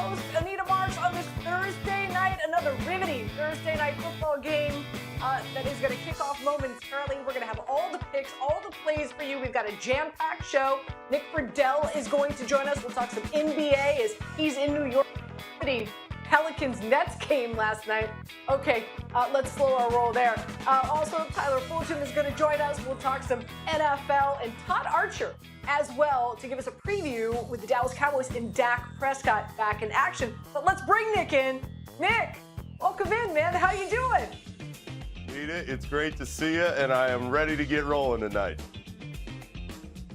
host, Anita on this Thursday night, another riveting Thursday night football game that is going to kick off momentarily. We're going to have all the picks, all the plays for you. We've got a jam-packed show. Nick Friedell is going to join us. We'll talk some NBA as he's in New York. Pelicans-Nets game last night. Okay, let's slow our roll there. Also, Tyler Fulton is going to join us. We'll talk some NFL and Todd Archer as well to give us a preview with the Dallas Cowboys and Dak Prescott back in action. But let's bring Nick in. Nick, welcome in, man. How you doing? Anita, it's great to see you, and I am ready to get rolling tonight.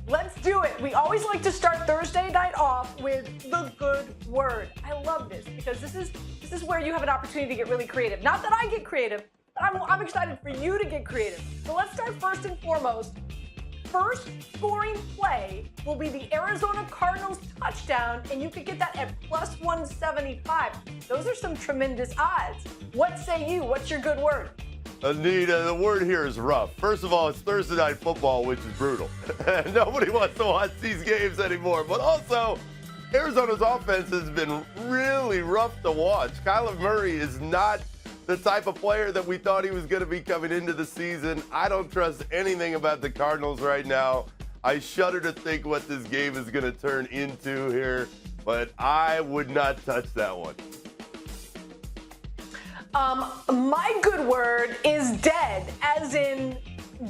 Let's do it. We always like to start Thursday night off with the good word. I love this because this is where you have an opportunity to get really creative. Not that I get creative, but I'm excited for you to get creative. So let's start first and foremost. First scoring play will be the Arizona Cardinals touchdown, and you could get that at plus 175. Those are some tremendous odds. What say you? What's your good word? Anita, the word here is rough. First of all, it's Thursday night football, which is brutal. Nobody wants to watch these games anymore. But also, Arizona's offense has been really rough to watch. Kyler Murray is not the type of player that we thought he was going to be coming into the season. I don't trust anything about the Cardinals right now. I shudder to think what this game is going to turn into here, but I would not touch that one. My good word is dead, as in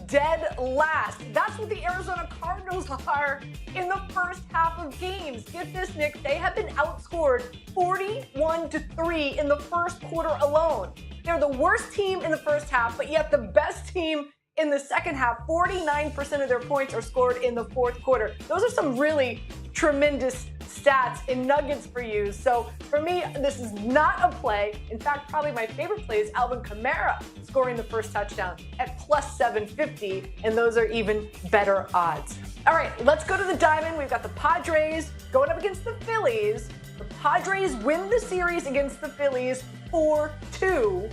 dead last. That's what the Arizona Cardinals are in the first half of games. Get this, Nick. They have been outscored 41-3 in the first quarter alone. They're the worst team in the first half, but yet the best team in the second half. 49% of their points are scored in the fourth quarter. Those are some really tremendous stats and nuggets for you. So for me, this is not a play. In fact, probably my favorite play is Alvin Kamara scoring the first touchdown at plus 750, and those are even better odds. All right, let's go to the diamond. We've got the Padres going up against the Phillies. The Padres win the series against the Phillies 4-2.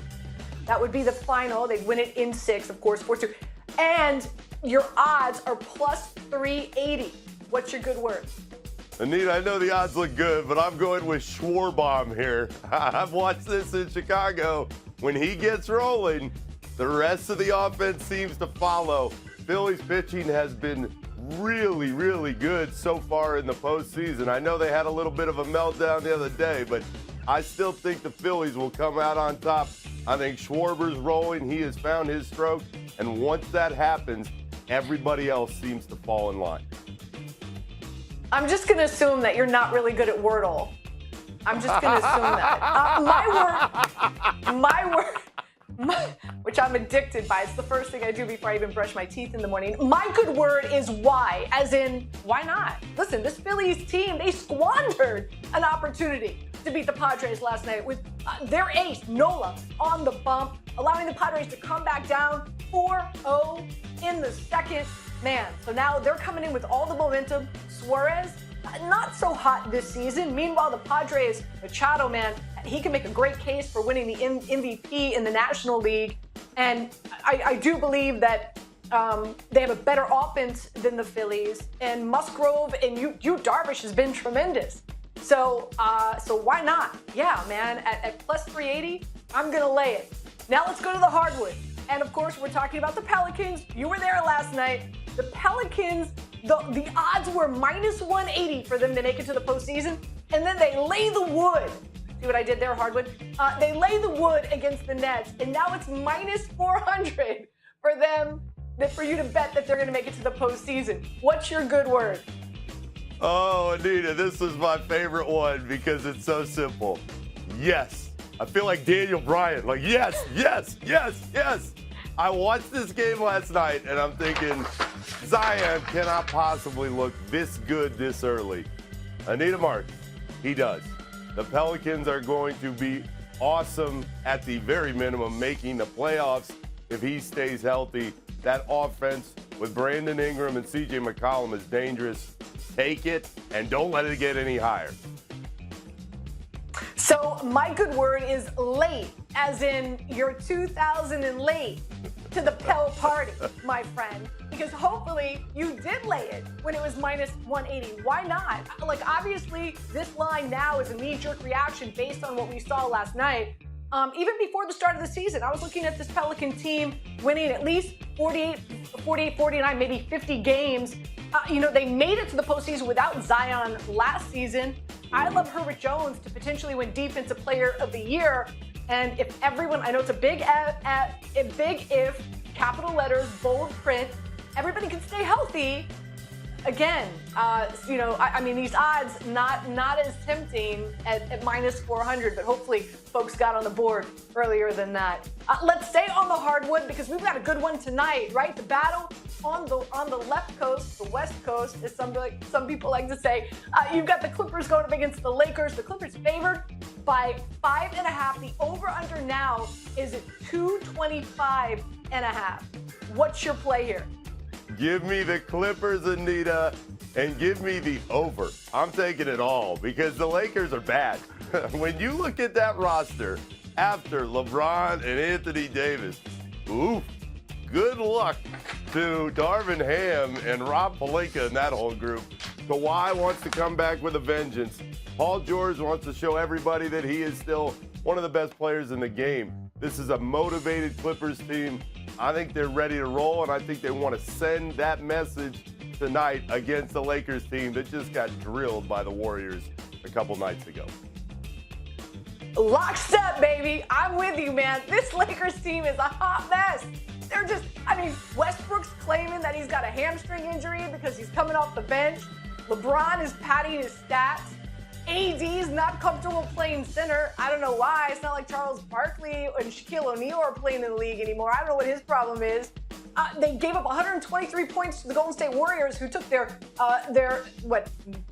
That would be the final. They'd win it in 6, of course, 4-2. And your odds are plus 380. What's your good word? Anita, I know the odds look good, but I'm going with Schwarbaum here. I've watched this in Chicago. When he gets rolling, the rest of the offense seems to follow. Phillies pitching has been really, really good so far in the postseason. I know they had a little bit of a meltdown the other day, but I still think the Phillies will come out on top. I think Schwarber's rolling. He has found his stroke. And once that happens, everybody else seems to fall in line. I'm just going to assume that you're not really good at Wordle. I'm just going to assume that. Which I'm addicted by. It's the first thing I do before I even brush my teeth in the morning. My good word is why, as in, why not? Listen, this Phillies team, they squandered an opportunity to beat the Padres last night with their ace, Nola, on the bump, allowing the Padres to come back down 4-0 in the second. Man, so now they're coming in with all the momentum. Suarez, not so hot this season. Meanwhile, the Padres, Machado, man, he can make a great case for winning the MVP in the National League. And I do believe that they have a better offense than the Phillies. And Musgrove and Yu Darvish has been tremendous. So why not? Yeah, man, at plus 380, I'm going to lay it. Now let's go to the hardwood. And, of course, we're talking about the Pelicans. You were there last night. The Pelicans, the odds were minus 180 for them to make it to the postseason. And then they lay the wood. See what I did there, hardwood? They lay the wood against the Nets. And now it's minus 400 for them, for you to bet that they're going to make it to the postseason. What's your good word? Oh, Anita, this is my favorite one because it's so simple. Yes. I feel like Daniel Bryan. Like, yes, yes, yes, yes. I watched this game last night, and I'm thinking, Zion cannot possibly look this good this early. Anita Martin, he does. The Pelicans are going to be awesome at the very minimum, making the playoffs if he stays healthy. That offense with Brandon Ingram and C.J. McCollum is dangerous. Take it, and don't let it get any higher. So my good word is late, as in you're 2,000 and late to the Pell party, my friend. Because because hopefully you did lay it when it was minus 180. Why not? Like, obviously, this line now is a knee-jerk reaction based on what we saw last night. Even before the start of the season, I was looking at this Pelican team winning at least 48, 49, maybe 50 games. They made it to the postseason without Zion last season. I love Herbert Jones to potentially win Defensive Player of the Year. And if everyone, I know it's a big if, capital letters, bold print, everybody can stay healthy. Again, these odds not as tempting at minus 400, but hopefully folks got on the board earlier than that. Let's stay on the hardwood because we've got a good one tonight, right? The battle on the left coast, the west coast, as some people like to say. You've got the Clippers going up against the Lakers. The Clippers favored by 5.5. The over/under now is at 225.5. What's your play here? Give me the Clippers, Anita, and give me the over. I'm taking it all because the Lakers are bad. When you look at that roster after LeBron and Anthony Davis, oof, good luck to Darvin Ham and Rob Pelinka and that whole group. Kawhi wants to come back with a vengeance. Paul George wants to show everybody that he is still one of the best players in the game. This is a motivated Clippers team. I think they're ready to roll, and I think they want to send that message tonight against the Lakers team that just got drilled by the Warriors a couple nights ago. Lockstep, baby. I'm with you, man. This Lakers team is a hot mess. They're just, Westbrook's claiming that he's got a hamstring injury because he's coming off the bench. LeBron is padding his stats. AD's not comfortable playing center. I don't know why. It's not like Charles Barkley and Shaquille O'Neal are playing in the league anymore. I don't know what his problem is. They gave up 123 points to the Golden State Warriors, who took their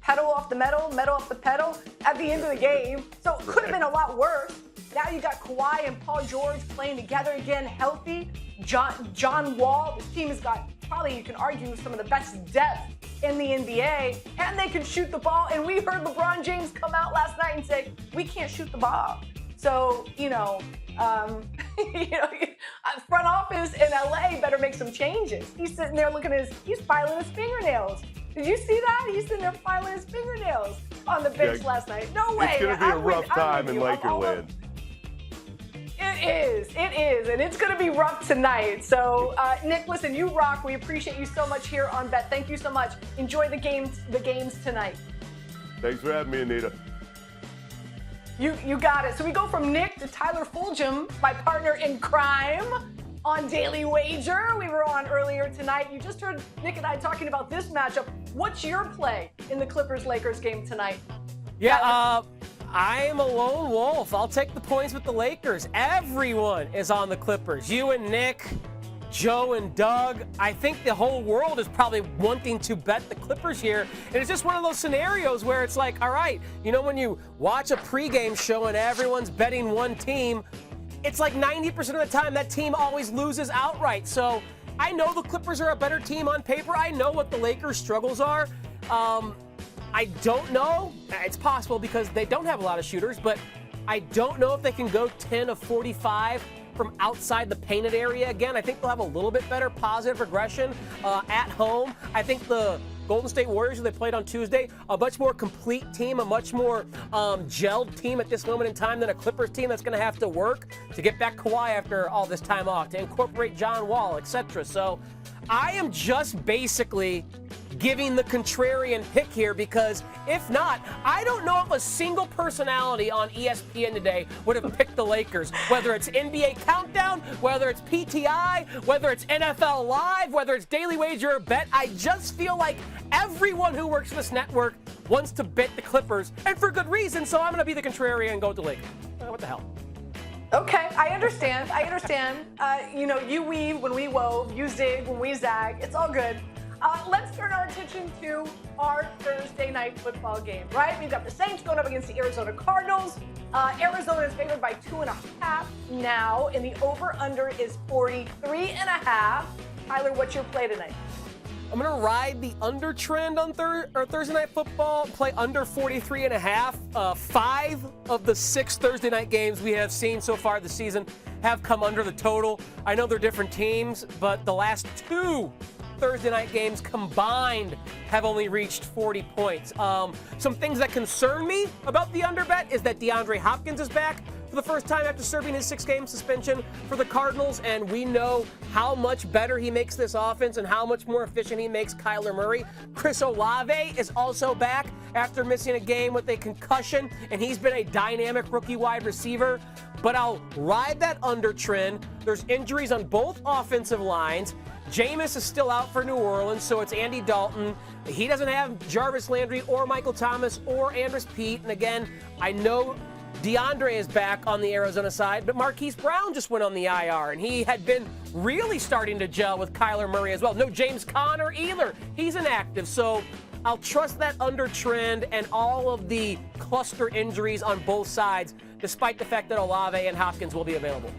pedal off the metal off the pedal at the end of the game. So it could have been a lot worse. Now you got Kawhi and Paul George playing together again, healthy. John Wall. This team has got probably, you can argue, some of the best depth in the NBA, and they can shoot the ball. And we heard LeBron James come out last night and say, we can't shoot the ball. So, front office in LA better make some changes. He's sitting there he's filing his fingernails. Did you see that? He's sitting there filing his fingernails on the bench last night. No way. It's going to be a rough time in Lakerland. It is, and it's going to be rough tonight. So, Nick, listen, you rock. We appreciate you so much here on Bet. Thank you so much. Enjoy the games tonight. Thanks for having me, Anita. You got it. So we go from Nick to Tyler Fulgham, my partner in crime, on Daily Wager. We were on earlier tonight. You just heard Nick and I talking about this matchup. What's your play in the Clippers-Lakers game tonight? Yeah, I am a lone wolf. I'll take the points with the Lakers. Everyone is on the Clippers. You and Nick, Joe and Doug. I think the whole world is probably wanting to bet the Clippers here. And it's just one of those scenarios where it's like, all right, when you watch a pregame show and everyone's betting one team, it's like 90% of the time that team always loses outright. So I know the Clippers are a better team on paper. I know what the Lakers' struggles are. I don't know. It's possible because they don't have a lot of shooters, but I don't know if they can go 10 of 45 from outside the painted area again. I think they'll have a little bit better positive regression at home. I think the Golden State Warriors, who they played on Tuesday, a much more complete team, a much more gelled team at this moment in time than a Clippers team that's going to have to work to get back Kawhi after all this time off, to incorporate John Wall, etc. So I am just basically giving the contrarian pick here because if not, I don't know if a single personality on ESPN today would have picked the Lakers, whether it's NBA Countdown, whether it's PTI, whether it's NFL Live, whether it's Daily Wager or Bet. I just feel like everyone who works for this network wants to bet the Clippers, and for good reason, so I'm going to be the contrarian and go with the Lakers. What the hell? Okay, I understand. You weave when we wove, you zig when we zag. It's all good. Let's turn our attention to our Thursday night football game, right? We've got the Saints going up against the Arizona Cardinals. Arizona is favored by 2.5 now, and the over-under is 43.5. Tyler, what's your play tonight? I'm going to ride the under trend on Thursday Night Football, play under 43.5. 5 of the 6 Thursday night games we have seen so far this season have come under the total. I know they're different teams, but the last 2 Thursday night games combined have only reached 40 points. Some things that concern me about the under bet is that DeAndre Hopkins is back for the first time after serving his 6-game suspension for the Cardinals, and we know how much better he makes this offense and how much more efficient he makes Kyler Murray. Chris Olave is also back after missing a game with a concussion, and he's been a dynamic rookie wide receiver. But I'll ride that under trend. There's injuries on both offensive lines. Jameis is still out for New Orleans, so it's Andy Dalton. He doesn't have Jarvis Landry or Michael Thomas or Andres Pete. And again, I know DeAndre is back on the Arizona side, but Marquise Brown just went on the IR, and he had been really starting to gel with Kyler Murray as well. No James Conner either. He's inactive, so I'll trust that under trend and all of the cluster injuries on both sides, despite the fact that Olave and Hopkins will be available.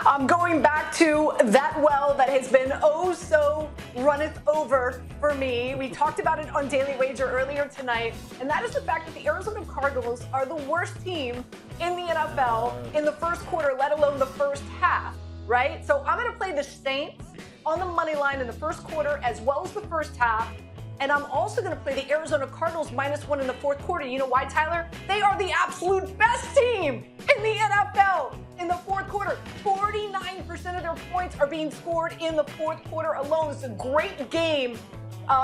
I'm going back to that well that has been oh so runneth over for me. We talked about it on Daily Wager earlier tonight, and that is the fact that the Arizona Cardinals are the worst team in the NFL in the first quarter, let alone the first half, right? So I'm going to play the Saints on the money line in the first quarter as well as the first half. And I'm also going to play the Arizona Cardinals -1 in the fourth quarter. You know why, Tyler? They are the absolute best team in the NFL in the fourth quarter. 49% of their points are being scored in the fourth quarter alone. It's a great game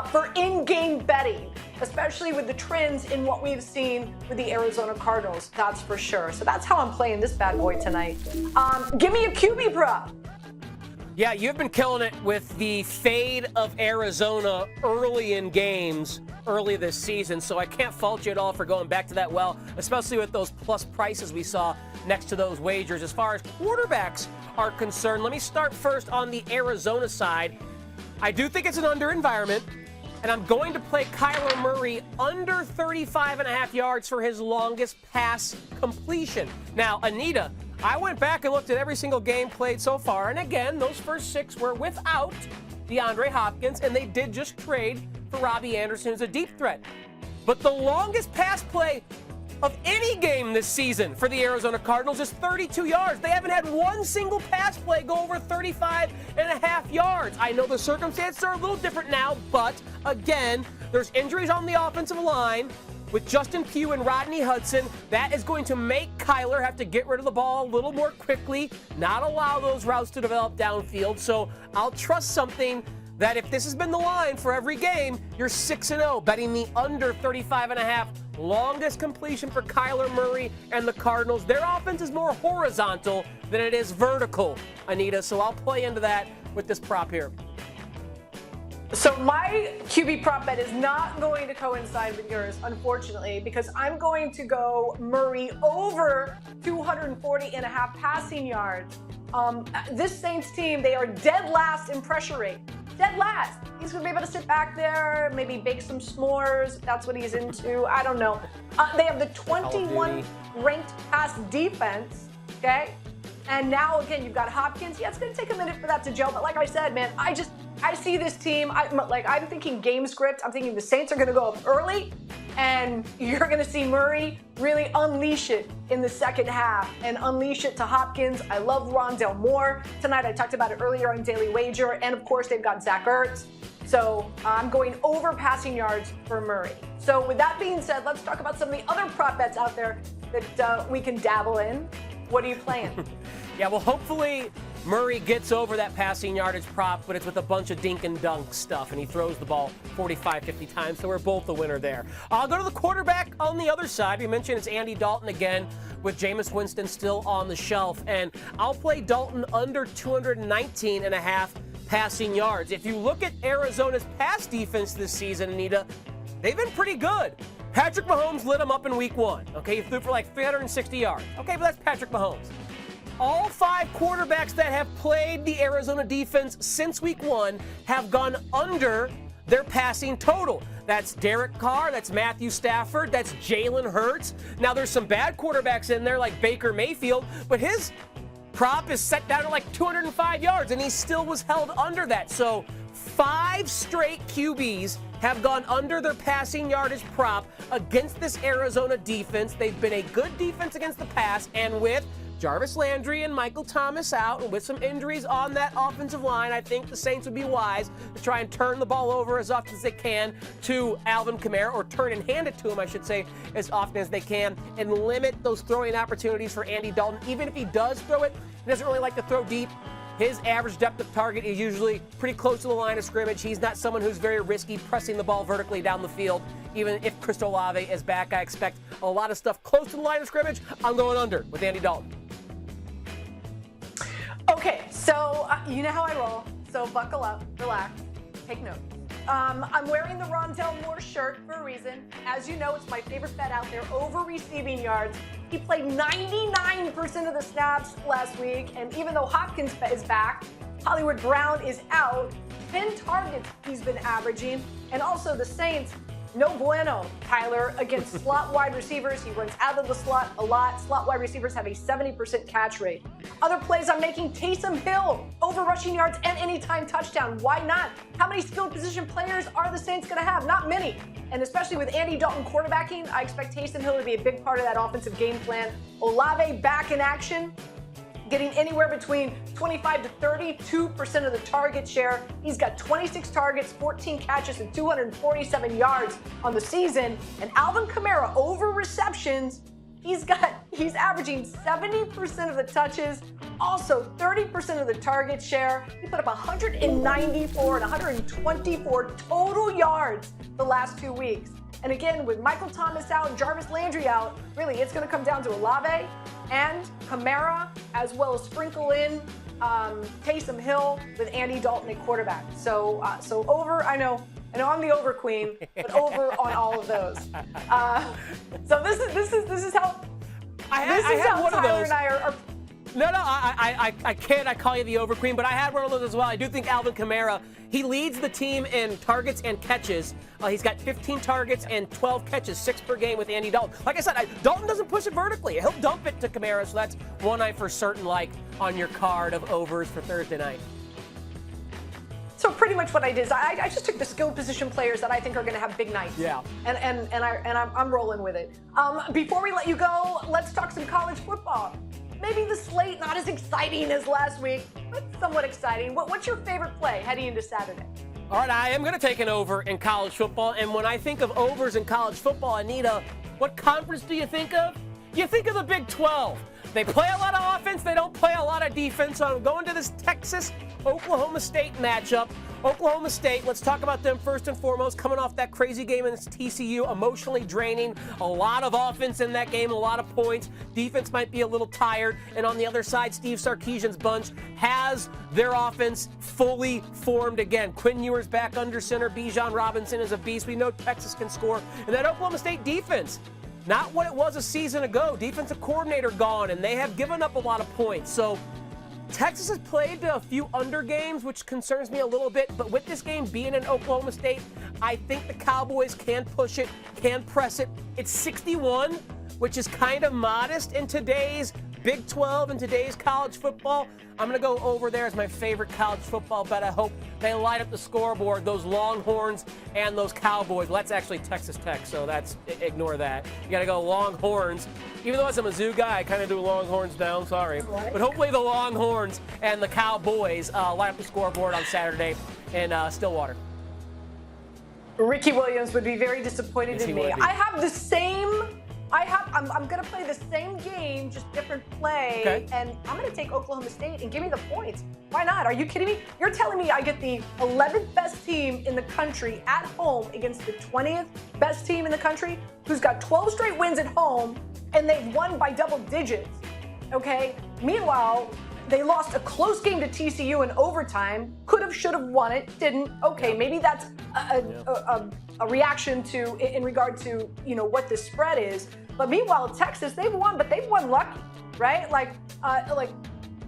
for in-game betting, especially with the trends in what we've seen with the Arizona Cardinals. That's for sure. So that's how I'm playing this bad boy tonight. Give me a QB prop. Yeah, you've been killing it with the fade of Arizona early in games early this season, so I can't fault you at all for going back to that well, especially with those plus prices we saw next to those wagers. As far as quarterbacks are concerned, let me start first on the Arizona side. I do think it's an under environment, and I'm going to play Kyler Murray under 35.5 yards for his longest pass completion. Now, Anita, I went back and looked at every single game played so far, and again, those first 6 were without DeAndre Hopkins, and they did just trade for Robbie Anderson as a deep threat. But the longest pass play of any game this season for the Arizona Cardinals is 32 yards. They haven't had one single pass play go over 35.5 yards. I know the circumstances are a little different now, but again, there's injuries on the offensive line. With Justin Pugh and Rodney Hudson, that is going to make Kyler have to get rid of the ball a little more quickly, not allow those routes to develop downfield. So I'll trust something that if this has been the line for every game, you're 6-0, betting the under 35.5. Longest completion for Kyler Murray and the Cardinals. Their offense is more horizontal than it is vertical, Anita. So I'll play into that with this prop here. So my QB prop bet is not going to coincide with yours, unfortunately, because I'm going to go Murray over 240.5 passing yards. This Saints team, they are dead last in pressure rate. Dead last. He's going to be able to sit back there, maybe bake some s'mores. That's what he's into. I don't know. They have the 21 ranked pass defense, okay? And now, again, you've got Hopkins. Yeah, it's going to take a minute for that to gel. But like I said, man, I see this team. I'm thinking game script. I'm thinking the Saints are going to go up early, and you're going to see Murray really unleash it in the second half and unleash it to Hopkins. I love Rondell Moore. Tonight, I talked about it earlier on Daily Wager. And, of course, they've got Zach Ertz. So I'm going over passing yards for Murray. So with that being said, let's talk about some of the other prop bets out there that we can dabble in. What are you playing? Yeah, well, hopefully Murray gets over that passing yardage prop, but it's with a bunch of dink and dunk stuff, and he throws the ball 45, 50 times, so we're both the winner there. I'll go to the quarterback on the other side. We mentioned it's Andy Dalton again, with Jameis Winston still on the shelf, and I'll play Dalton under 219.5 passing yards. If you look at Arizona's pass defense this season, Anita, they've been pretty good. Patrick Mahomes lit him up in week 1. Okay, he threw for like 360 yards. Okay, but that's Patrick Mahomes. All 5 quarterbacks that have played the Arizona defense since week 1 have gone under their passing total. That's Derek Carr, that's Matthew Stafford, that's Jalen Hurts. Now, there's some bad quarterbacks in there like Baker Mayfield, but his prop is set down at like 205 yards, and he still was held under that. So 5 straight QBs have gone under their passing yardage prop against this Arizona defense. They've been a good defense against the pass, and with Jarvis Landry and Michael Thomas out, and with some injuries on that offensive line, I think the Saints would be wise to try and turn the ball over as often as they can to Alvin Kamara, or turn and hand it to him, I should say, as often as they can, and limit those throwing opportunities for Andy Dalton. Even if he does throw it, he doesn't really like to throw deep. His average depth of target is usually pretty close to the line of scrimmage. He's not someone who's very risky pressing the ball vertically down the field. Even if Chris Olave is back, I expect a lot of stuff close to the line of scrimmage. I'm going under with Andy Dalton. Okay, so you know how I roll. So buckle up, relax, take notes. I'm wearing the Rondell Moore shirt for a reason. As you know, it's my favorite bet out there, over receiving yards. He played 99% of the snaps last week, and even though Hopkins is back, Hollywood Brown is out. 10 targets he's been averaging, and also the Saints, no bueno, Tyler, against slot wide receivers. He runs out of the slot a lot. Slot wide receivers have a 70% catch rate. Other plays I'm making, Taysom Hill, over rushing yards and anytime touchdown. Why not? How many skilled position players are the Saints going to have? Not many. And especially with Andy Dalton quarterbacking, I expect Taysom Hill to be a big part of that offensive game plan. Olave back in action, getting anywhere between 25 to 32% of the target share. He's got 26 targets, 14 catches, and 247 yards on the season. And Alvin Kamara, over receptions, he's averaging 70% of the touches, also 30% of the target share. He put up 194 and 124 total yards the last 2 weeks. And again, with Michael Thomas out and Jarvis Landry out, really, it's going to come down to Olave and Kamara, as well as sprinkle in Taysom Hill with Andy Dalton at quarterback. So over. I know I'm the over queen, but over on all of those. So this is how. I had one Tyler of those. and I are. No, I can't. I call you the over queen, but I had one of those as well. I do think Alvin Kamara, he leads the team in targets and catches. He's got 15 targets and 12 catches, 6 per game with Andy Dalton. Like I said, Dalton doesn't push it vertically. He'll dump it to Kamara, so that's one I for certain like on your card of overs for Thursday night. So pretty much what I did is I just took the skill position players that I think are going to have big nights. Yeah. And I'm rolling with it. Before we let you go, let's talk some college football. Maybe the slate not as exciting as last week, but somewhat exciting. What's your favorite play heading into Saturday? All right, I am going to take an over in college football. And when I think of overs in college football, Anita, what conference do you think of? You think of the Big 12. They play a lot of offense. They don't play a lot of defense. So I'm going to this Texas-Oklahoma State matchup. Oklahoma State, let's talk about them first and foremost. Coming off that crazy game against TCU, emotionally draining. A lot of offense in that game, a lot of points. Defense might be a little tired. And on the other side, Steve Sarkisian's bunch has their offense fully formed again. Quinn Ewers back under center. Bijan Robinson is a beast. We know Texas can score. And that Oklahoma State defense, not what it was a season ago. Defensive coordinator gone, and they have given up a lot of points. So Texas has played a few under games, which concerns me a little bit. But with this game being in Oklahoma State, I think the Cowboys can push it, can press it. It's 61, which is kind of modest in today's Big 12 and today's college football. I'm going to go over there as my favorite college football bet. I hope they light up the scoreboard, those Longhorns and those Cowboys. Well, that's actually Texas Tech, so ignore that. You got to go Longhorns. Even though as a Mizzou guy, I kind of do Longhorns down, sorry. But hopefully the Longhorns and the Cowboys light up the scoreboard on Saturday in Stillwater. Ricky Williams would be very disappointed in me. I have the same. I'm going to play the same game, just different play, okay. And I'm going to take Oklahoma State and give me the points. Why not? Are you kidding me? You're telling me I get the 11th best team in the country at home against the 20th best team in the country, who's got 12 straight wins at home, and they've won by double digits, okay? Meanwhile, they lost a close game to TCU in overtime. Could have, should have won it, didn't. Okay, maybe that's a reaction to in regard to what the spread is. But meanwhile, Texas, they've won, but they've won lucky, right? Like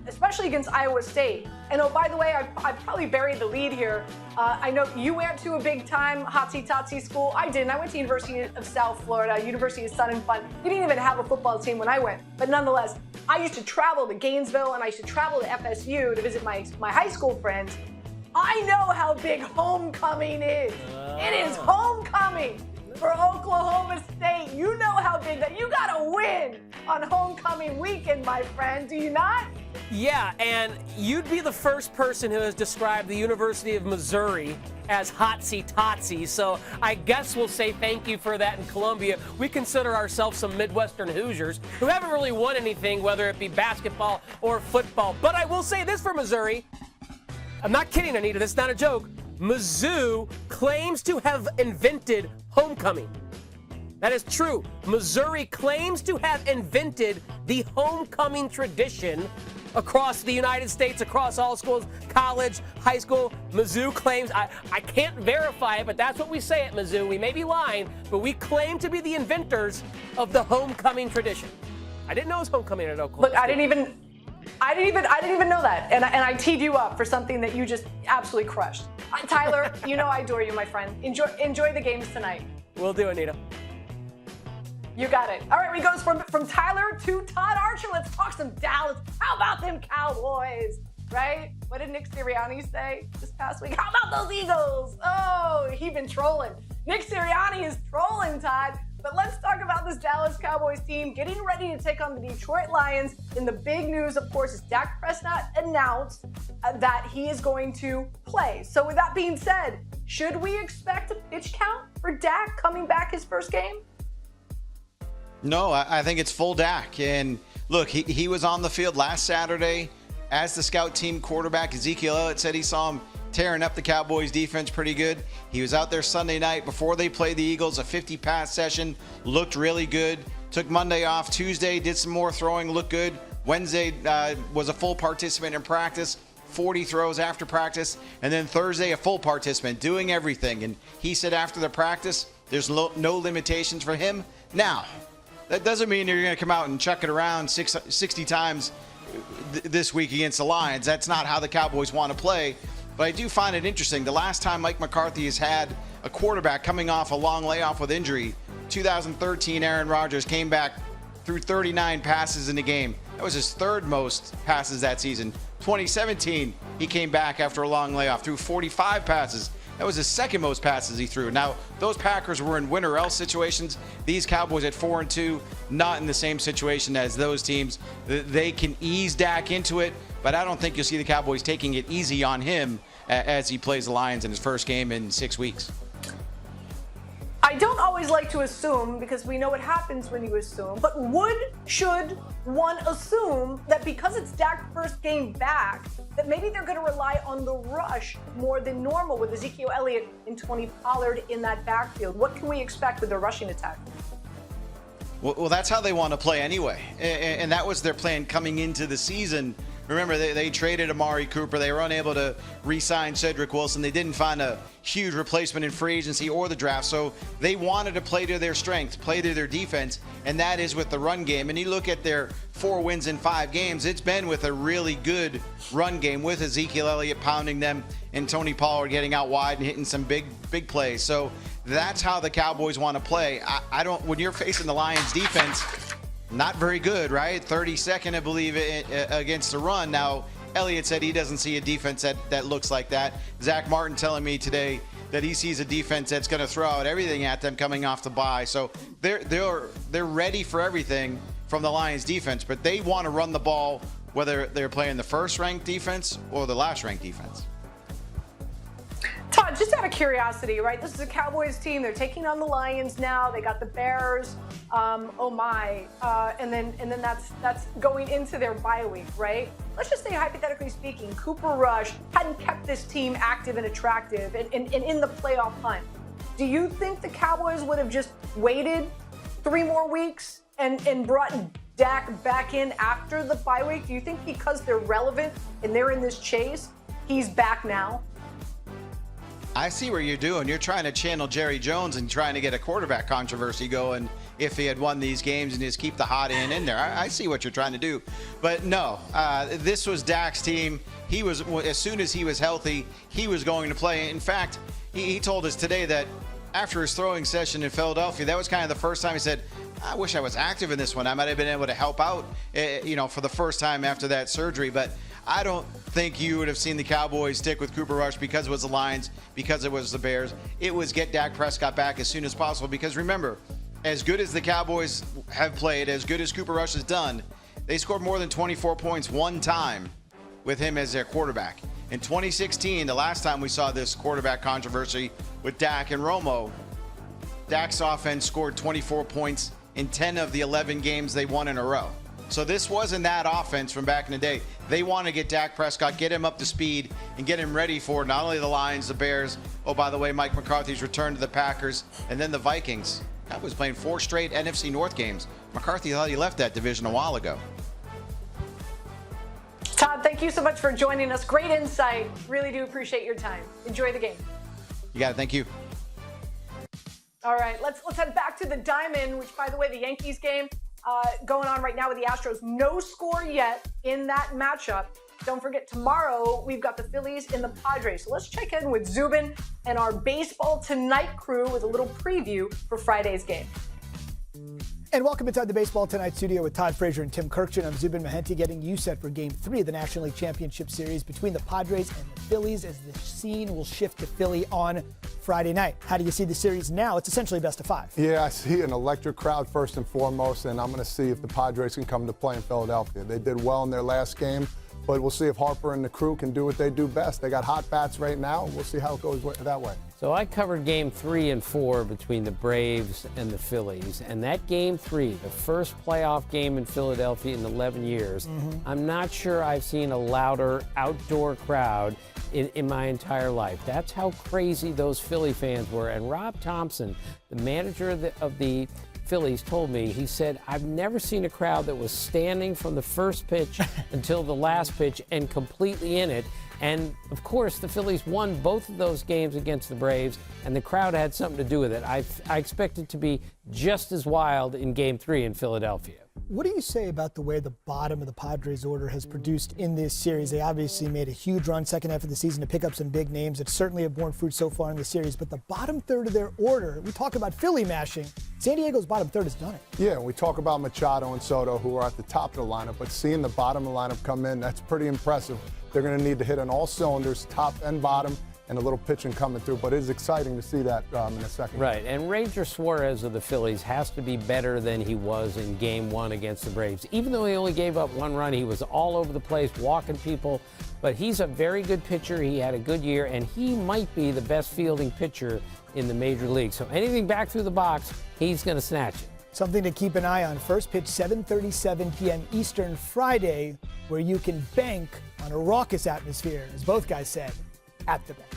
especially against Iowa State. And oh, by the way, I probably buried the lead here. I know you went to a big-time hotsy-totsy school. I didn't. I went to University of South Florida, University of Sun and Fun. We didn't even have a football team when I went. But nonetheless, I used to travel to Gainesville, and I used to travel to FSU to visit my high school friends. I know how big homecoming is. It is homecoming for Oklahoma State. You know how big that. You got to win. win on homecoming weekend, my friend. Do you not? Yeah, and you'd be the first person who has described the University of Missouri as hotsy-totsy, so I guess we'll say thank you for that in Columbia. We consider ourselves some Midwestern Hoosiers who haven't really won anything, whether it be basketball or football. But I will say this for Missouri. I'm not kidding, Anita. This is not a joke. Mizzou claims to have invented homecoming. That is true. Missouri claims to have invented the homecoming tradition across the United States, across all schools, college, high school. Mizzou claims, I can't verify it, but that's what we say at Mizzou. We may be lying, but we claim to be the inventors of the homecoming tradition. I didn't know it was homecoming at Oklahoma. Look, I didn't even know that, and I teed you up for something that you just absolutely crushed. Tyler, you know I adore you, my friend. Enjoy the games tonight. Will do, Anita. You got it. All right, we goes from Tyler to Todd Archer. Let's talk some Dallas. How about them Cowboys, right? What did Nick Sirianni say this past week? How about those Eagles? Oh, he been trolling. Nick Sirianni is trolling, Todd. But let's talk about this Dallas Cowboys team getting ready to take on the Detroit Lions. And the big news, of course, is Dak Prescott announced that he is going to play. So with that being said, should we expect a pitch count for Dak coming back his first game? No, I think it's full Dak. And look, he was on the field last Saturday as the scout team quarterback. Ezekiel Elliott said he saw him tearing up the Cowboys defense pretty good. He was out there Sunday night before they played the Eagles, a 50-pass session, looked really good. Took Monday off. Tuesday, did some more throwing, looked good. Wednesday was a full participant in practice, 40 throws after practice. And then Thursday, a full participant, doing everything. And he said after the practice, there's no limitations for him. Now, that doesn't mean you're going to come out and chuck it around 60 times this week against the Lions. That's not how the Cowboys want to play. But I do find it interesting. The last time Mike McCarthy has had a quarterback coming off a long layoff with injury, 2013, Aaron Rodgers came back through 39 passes in the game. That was his third most passes that season. 2017, he came back after a long layoff, threw 45 passes. That was his second most passes he threw. Now, those Packers were in win or else situations. These Cowboys at 4-2, not in the same situation as those teams. They can ease Dak into it, but I don't think you'll see the Cowboys taking it easy on him as he plays the Lions in his first game in 6 weeks. I don't always like to assume because we know what happens when you assume, but should one assume that because it's Dak's first game back, that maybe they're going to rely on the rush more than normal with Ezekiel Elliott and Tony Pollard in that backfield? What can we expect with their rushing attack? Well, that's how they want to play anyway. And that was their plan coming into the season. Remember, they traded Amari Cooper. They were unable to re-sign Cedric Wilson. They didn't find a huge replacement in free agency or the draft. So they wanted to play to their strength, play to their defense, and that is with the run game. And you look at their 4 wins in 5 games, it's been with a really good run game with Ezekiel Elliott pounding them and Tony Pollard getting out wide and hitting some big plays. So that's how the Cowboys want to play. I don't, when you're facing the Lions defense, not very good, right? 32nd, I believe, against the run. Now, Elliott said he doesn't see a defense that looks like that. Zach Martin telling me today that he sees a defense that's going to throw out everything at them coming off the bye. So they're ready for everything from the Lions defense, but they want to run the ball whether they're playing the first-ranked defense or the last-ranked defense. Todd, just out of curiosity, right? This is a Cowboys team. They're taking on the Lions now. They got the Bears. And then that's going into their bye week, right? Let's just say, hypothetically speaking, Cooper Rush hadn't kept this team active and attractive and in the playoff hunt. Do you think the Cowboys would have just waited 3 more weeks and brought Dak back in after the bye week? Do you think because they're relevant and they're in this chase, he's back now? I see what you're doing. You're trying to channel Jerry Jones and trying to get a quarterback controversy going if he had won these games and just keep the hot hand in there. I see what you're trying to do. But no, this was Dak's team. He was, as soon as he was healthy, he was going to play. In fact, he told us today that after his throwing session in Philadelphia, that was kind of the first time he said, I wish I was active in this one. I might have been able to help out, for the first time after that surgery. But I don't think you would have seen the Cowboys stick with Cooper Rush because it was the Lions, because it was the Bears. It was get Dak Prescott back as soon as possible because remember, as good as the Cowboys have played, as good as Cooper Rush has done, they scored more than 24 points one time with him as their quarterback. In 2016, the last time we saw this quarterback controversy with Dak and Romo, Dak's offense scored 24 points in 10 of the 11 games they won in a row. So this wasn't that offense from back in the day. They want to get Dak Prescott, get him up to speed, and get him ready for not only the Lions, the Bears, oh, by the way, Mike McCarthy's return to the Packers, and then the Vikings. That was playing 4 straight NFC North games. McCarthy thought he left that division a while ago. Todd, thank you so much for joining us. Great insight. Really do appreciate your time. Enjoy the game. You got it. Thank you. All right, let's head back to the Diamond, which, by the way, the Yankees game going on right now with the Astros. No score yet in that matchup. Don't forget, tomorrow we've got the Phillies and the Padres. So let's check in with Zubin and our Baseball Tonight crew with a little preview for Friday's game. And welcome inside the Baseball Tonight studio with Todd Frazier and Tim Kirkchin. I'm Zubin Mehenti getting you set for Game 3 of the National League Championship Series between the Padres and the Phillies as the scene will shift to Philly on Friday night. How do you see the series now? It's essentially best of 5. Yeah, I see an electric crowd first and foremost, and I'm going to see if the Padres can come to play in Philadelphia. They did well in their last game, but we'll see if Harper and the crew can do what they do best. They got hot bats right now. We'll see how it goes that way. So I covered Game 3 and 4 between the Braves and the Phillies. And that Game 3, the first playoff game in Philadelphia in 11 years, I'm not sure I've seen a louder outdoor crowd in my entire life. That's how crazy those Philly fans were. And Rob Thompson, the manager of the Phillies, told me, he said, I've never seen a crowd that was standing from the first pitch until the last pitch and completely in it. And, of course, the Phillies won both of those games against the Braves, and the crowd had something to do with it. I expect it to be just as wild in Game 3 in Philadelphia. What do you say about the way the bottom of the Padres order has produced in this series? They obviously made a huge run second half of the season to pick up some big names that certainly have borne fruit so far in the series. But the bottom third of their order, we talk about Philly mashing. San Diego's bottom third has done it. Yeah, we talk about Machado and Soto, who are at the top of the lineup, but seeing the bottom of the lineup come in, that's pretty impressive. They're going to need to hit on all cylinders, top and bottom, and a little pitching coming through. But it is exciting to see that in a second. Right, and Ranger Suarez of the Phillies has to be better than he was in Game 1 against the Braves. Even though he only gave up 1 run, he was all over the place, walking people. But he's a very good pitcher. He had a good year, and he might be the best fielding pitcher in the major league. So anything back through the box, he's going to snatch it. Something to keep an eye on. First pitch, 7:37 p.m. Eastern Friday, where you can bank on a raucous atmosphere, as both guys said, at the bank.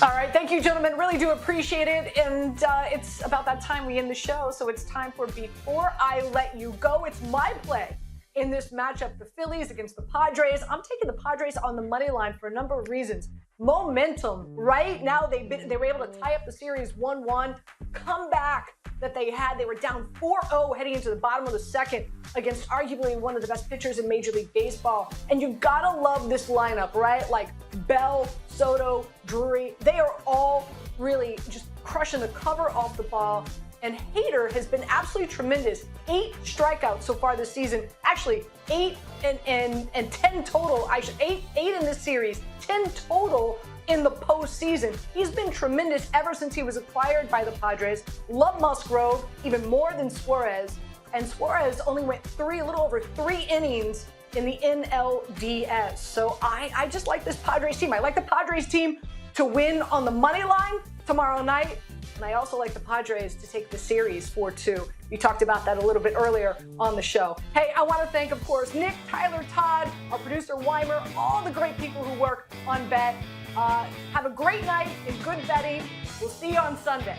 All right, thank you, gentlemen. Really do appreciate it. And it's about that time we end the show, so it's time for Before I Let You Go. It's my play in this matchup, the Phillies against the Padres. I'm taking the Padres on the money line for a number of reasons. Momentum, right? Now they were able to tie up the series 1-1. Comeback that they had. They were down 4-0 heading into the bottom of the second against arguably one of the best pitchers in Major League Baseball. And you gotta love this lineup, right? Like Bell, Soto, Drury. They are all really just crushing the cover off the ball. And Hader has been absolutely tremendous. 8 strikeouts so far this season. Actually, 8 and 10 total. 8 in this series, 10 total in the postseason. He's been tremendous ever since he was acquired by the Padres. Love Musgrove even more than Suarez. And Suarez only went a little over 3 innings in the NLDS. So I just like this Padres team. I like the Padres team to win on the money line tomorrow night. And I also like the Padres to take the series 4-2. We talked about that a little bit earlier on the show. Hey, I want to thank, of course, Nick, Tyler, Todd, our producer, Weimer, all the great people who work on Bet. Have a great night and good betting. We'll see you on Sunday.